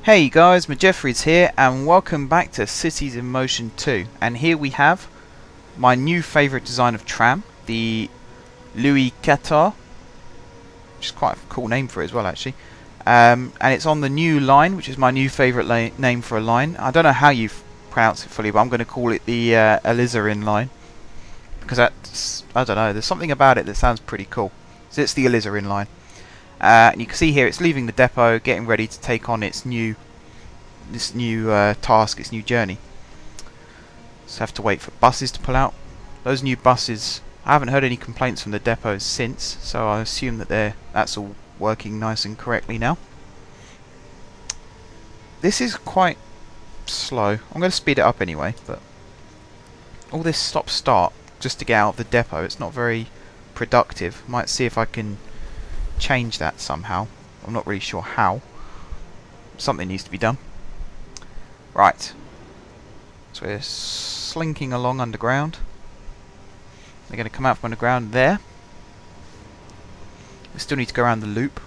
Hey guys, Jeffries here and welcome back to Cities in Motion 2, and here we have my new favourite design of tram, the Louis XIV, which is quite a cool name for it as well actually, and it's on the new line, which is my new favourite name for a line. I don't know how you pronounce it fully, but I'm going to call it the Alizarin line, because that's, I don't know, there's something about it that sounds pretty cool. So it's the Alizarin line. And you can see here it's leaving the depot, getting ready to take on its new task, its new journey. So have to wait for buses to pull out. Those new buses, I haven't heard any complaints from the depots since, so I assume that that's all working nice and correctly now. This is quite slow. I'm going to speed it up anyway, but all this stop-start just to get out of the depot, it's not very productive. Might see if I can change that somehow. I'm not really sure how. Something needs to be done. Right. So we're slinking along underground. They're going to come out from underground there. We still need to go around the loop,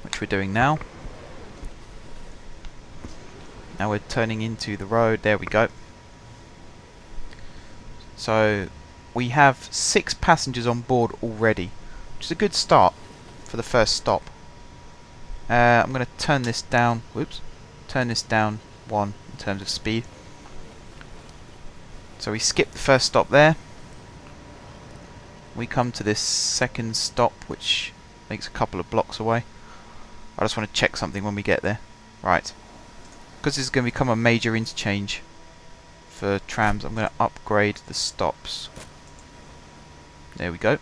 which we're doing now. Now we're turning into the road. There we go. So we have 6 passengers on board already, which is a good start for the first stop. I'm going to turn this down. Whoops. Turn this down 1 in terms of speed. So we skip the first stop there. We come to this second stop, which makes a couple of blocks away. I just want to check something when we get there. Right. Because this is going to become a major interchange for trams, I'm going to upgrade the stops. There we go.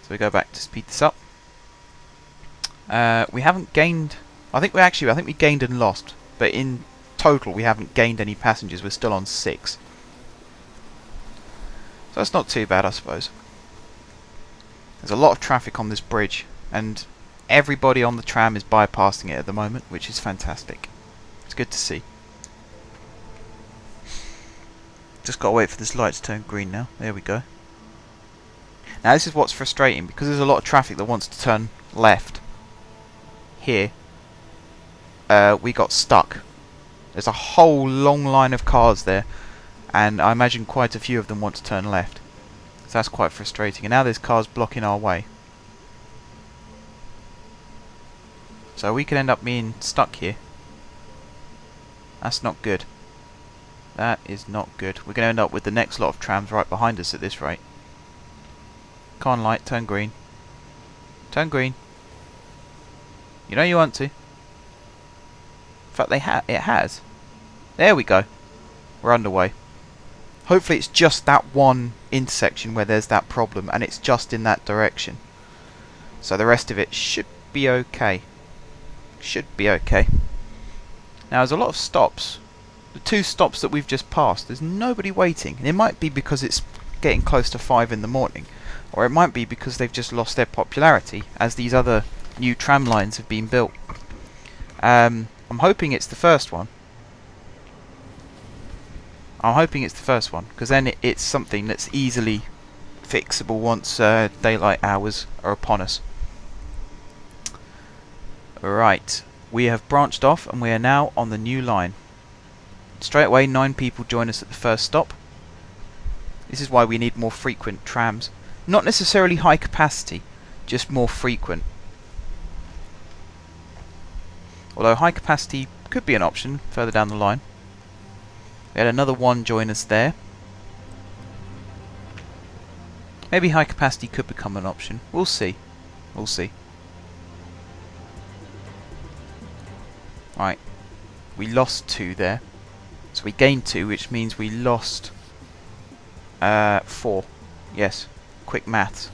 So we go back to speed this up. We haven't gained. I think we gained and lost, but in total we haven't gained any passengers. We're still on 6. So that's not too bad, I suppose. There's a lot of traffic on this bridge, and everybody on the tram is bypassing it at the moment, which is fantastic. It's good to see. Just gotta wait for this light to turn green now. There we go. Now this is what's frustrating, because there's a lot of traffic that wants to turn left. Here, we got stuck. There's a whole long line of cars there, and I imagine quite a few of them want to turn left. So that's quite frustrating. And now there's cars blocking our way. So we could end up being stuck here. That's not good. That is not good. We're going to end up with the next lot of trams right behind us at this rate. Come on, light, turn green. Turn green. You know you want to. In fact, it has. There we go. We're underway. Hopefully it's just that one intersection where there's that problem, and it's just in that direction. So the rest of it should be okay. Should be okay. Now there's a lot of stops. The 2 stops that we've just passed, there's nobody waiting. And it might be because it's getting close to 5 in the morning, or it might be because they've just lost their popularity as these other new tram lines have been built. I'm hoping it's the first one. I'm hoping it's the first one, because then it's something that's easily fixable once daylight hours are upon us. Right, we have branched off and we are now on the new line. Straight away 9 people join us at the first stop. This is why we need more frequent trams. Not necessarily high capacity, just more frequent. Although high capacity could be an option further down the line. We had another 1 join us there. Maybe high capacity could become an option. We'll see. We'll see. Right. We lost 2 there. So we gained 2, which means we lost 4. Yes. Quick maths.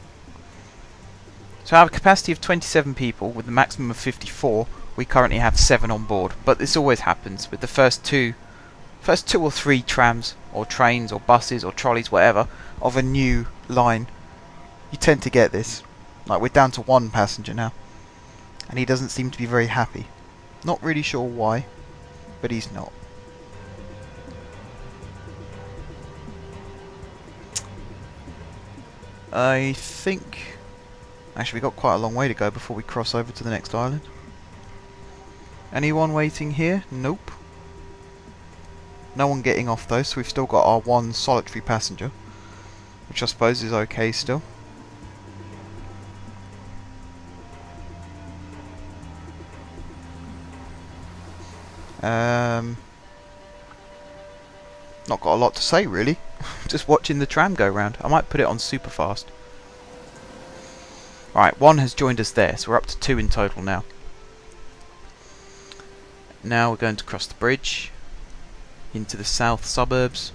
So out of a capacity of 27 people with a maximum of 54, we currently have 7 on board. But this always happens with the first two or 3 trams or trains or buses or trolleys, whatever, of a new line. You tend to get this. Like, we're down to 1 passenger now, and he doesn't seem to be very happy. Not really sure why, but he's not. I think actually we've got quite a long way to go before we cross over to the next island. Anyone waiting here? Nope. No one getting off though, so we've still got our one solitary passenger, which I suppose is okay still. Not got a lot to say really. Just watching the tram go round. I might put it on super fast. Right, one has joined us there, so we're up to 2 in total now. Now we're going to cross the bridge into the south suburbs.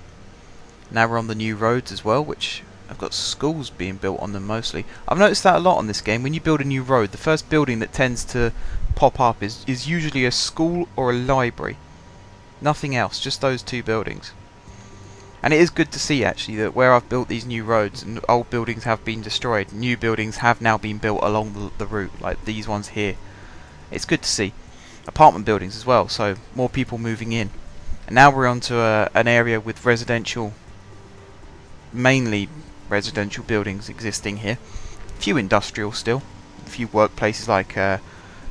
Now we're on the new roads as well, which have got schools being built on them mostly. I've noticed that a lot on this game. When you build a new road, the first building that tends to pop up is usually a school or a library. Nothing else, just those 2 buildings. And it is good to see actually that where I've built these new roads and old buildings have been destroyed, new buildings have now been built along the route, like these ones here. It's good to see. Apartment buildings as well, so more people moving in. And now we're onto an area with residential, mainly residential buildings existing here. A few industrial still, a few workplaces like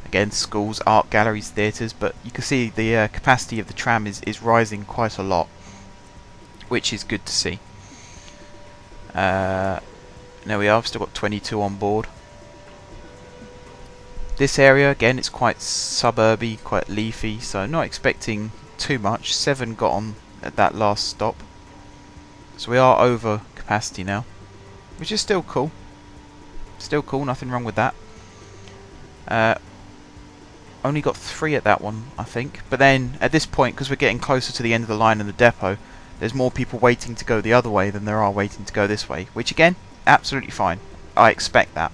again schools, art galleries, theatres, but you can see the capacity of the tram is rising quite a lot, which is good to see. There we are, I've still got 22 on board. This area, again, it's quite suburby, quite leafy, so not expecting too much. 7 got on at that last stop. So we are over capacity now, which is still cool. Still cool, nothing wrong with that. Only got 3 at that one, I think. But then, at this point, because we're getting closer to the end of the line in the depot, there's more people waiting to go the other way than there are waiting to go this way. Which, again, absolutely fine. I expect that.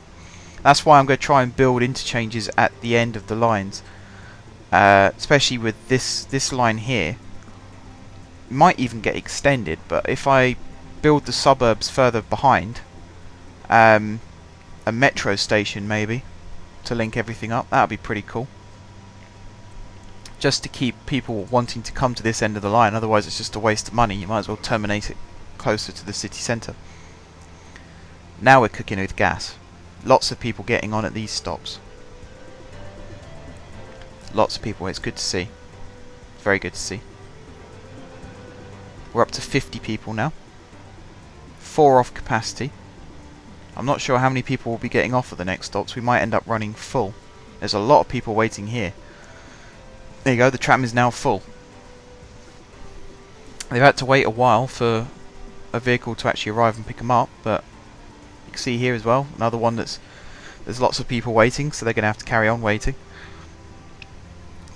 That's why I'm going to try and build interchanges at the end of the lines. Especially with this line here. It might even get extended, but if I build the suburbs further behind, a metro station maybe, to link everything up, that would be pretty cool. Just to keep people wanting to come to this end of the line, otherwise it's just a waste of money. You might as well terminate it closer to the city centre. Now we're cooking with gas. Lots of people getting on at these stops. Lots of people, it's good to see. Very good to see. We're up to 50 people now. 4 off capacity. I'm not sure how many people will be getting off at the next stops. We might end up running full. There's a lot of people waiting here. There you go, the tram is now full. They've had to wait a while for a vehicle to actually arrive and pick them up, but you can see here as well, another one there's lots of people waiting, so they're going to have to carry on waiting.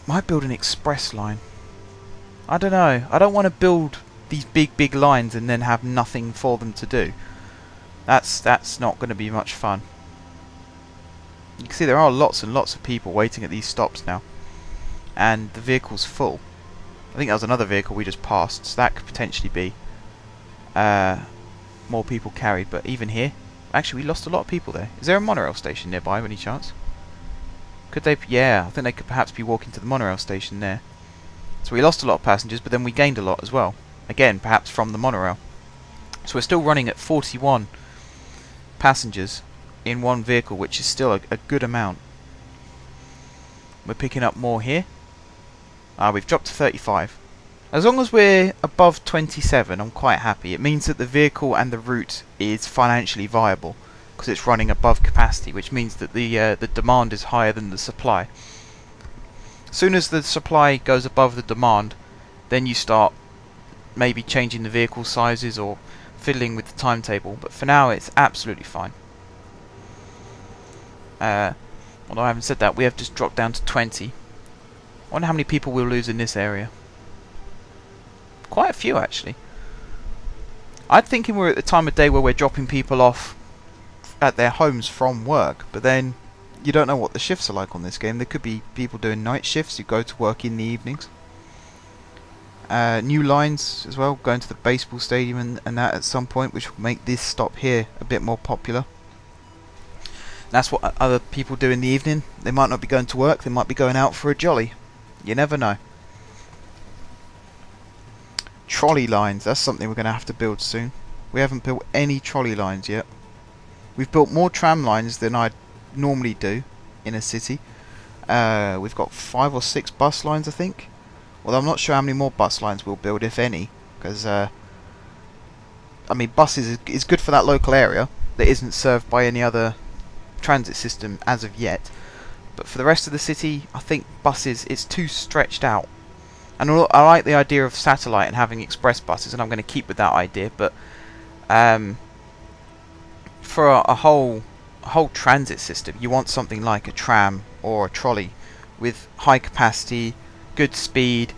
Might build an express line. I don't know. I don't want to build these big lines and then have nothing for them to do. That's not going to be much fun. You can see there are lots and lots of people waiting at these stops now. And the vehicle's full. I think that was another vehicle we just passed, so that could potentially be more people carried. But even here, actually we lost a lot of people there. Is there a monorail station nearby by any chance? Could they? Yeah, I think they could perhaps be walking to the monorail station there. So we lost a lot of passengers, but then we gained a lot as well. Again, perhaps from the monorail. So we're still running at 41 passengers in one vehicle, which is still a good amount. We're picking up more here. We've dropped to 35. As long as we're above 27, I'm quite happy. It means that the vehicle and the route is financially viable, because it's running above capacity, which means that the demand is higher than the supply. As soon as the supply goes above the demand, then you start maybe changing the vehicle sizes or fiddling with the timetable, but for now it's absolutely fine. Although I haven't said that, we have just dropped down to 20. I wonder how many people we'll lose in this area. Quite a few actually. I'm thinking we're at the time of day where we're dropping people off at their homes from work, but then you don't know what the shifts are like on this game. There could be people doing night shifts who go to work in the evenings. New lines as well, going to the baseball stadium and that at some point, which will make this stop here a bit more popular. That's what other people do in the evening. They might not be going to work, they might be going out for a jolly. You never know. Trolley lines, that's something we're going to have to build soon. We haven't built any trolley lines yet. We've built more tram lines than I normally do in a city. We've got 5 or 6 bus lines, I think. Well, I'm not sure how many more bus lines we'll build, if any, because I mean, buses is good for that local area that isn't served by any other transit system as of yet. But for the rest of the city, I think buses, it's too stretched out. And I like the idea of satellite and having express buses, and I'm going to keep with that idea. But for a whole transit system, you want something like a tram or a trolley with high capacity, good speed.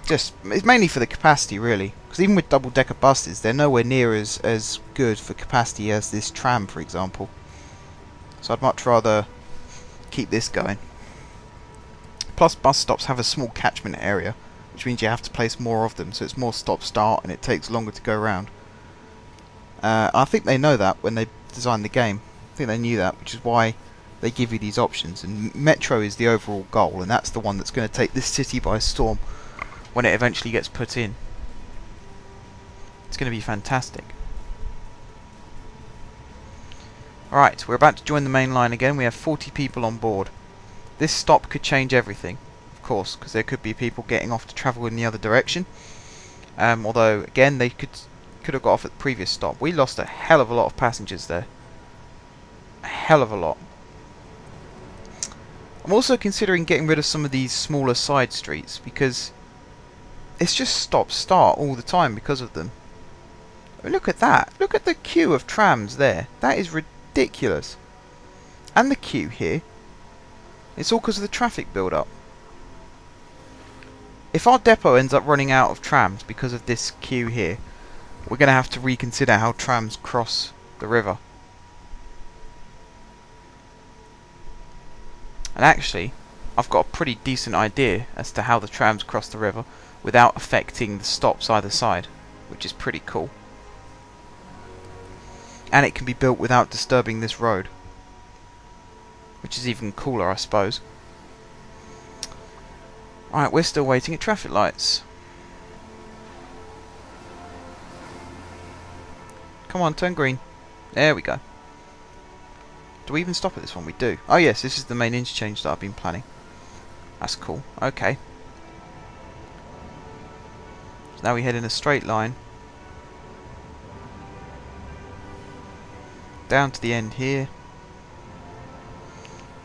Just, it's mainly for the capacity, really, because even with double-decker buses, they're nowhere near as good for capacity as this tram, for example. So I'd much rather keep this going. Plus, bus stops have a small catchment area, which means you have to place more of them, so it's more stop-start and it takes longer to go around. I think they know that when they designed the game. I think they knew that, which is why they give you these options. And Metro is the overall goal, and that's the one that's going to take this city by storm when it eventually gets put in. It's going to be fantastic. Alright, we're about to join the main line again. We have 40 people on board. This stop could change everything, of course, because there could be people getting off to travel in the other direction. Although, again, they could have got off at the previous stop. We lost a hell of a lot of passengers there. A hell of a lot. I'm also considering getting rid of some of these smaller side streets, because it's just stop-start all the time because of them. I mean, look at that. Look at the queue of trams there. That is ridiculous. And the queue here. It's all because of the traffic build-up. If our depot ends up running out of trams because of this queue here, we're going to have to reconsider how trams cross the river. And actually, I've got a pretty decent idea as to how the trams cross the river without affecting the stops either side, which is pretty cool. And it can be built without disturbing this road, which is even cooler, I suppose. Alright, we're still waiting at traffic lights. Come on, turn green. There we go. Do we even stop at this one? We do. Oh yes, this is the main interchange that I've been planning. That's cool. Okay. So now we head in a straight line down to the end here.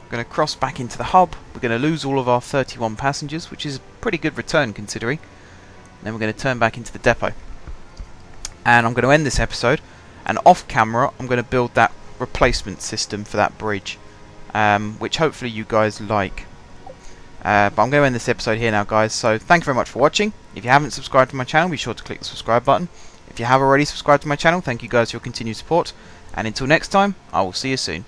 We're going to cross back into the hub. We're going to lose all of our 31 passengers, which is a pretty good return considering. And then we're going to turn back into the depot. And I'm going to end this episode, and off camera I'm going to build that replacement system for that bridge, which hopefully you guys like. But I'm going to end this episode here now, guys, so thank you very much for watching. If you haven't subscribed to my channel, be sure to click the subscribe button. If you have already subscribed to my channel, thank you guys for your continued support, and until next time, I will see you soon.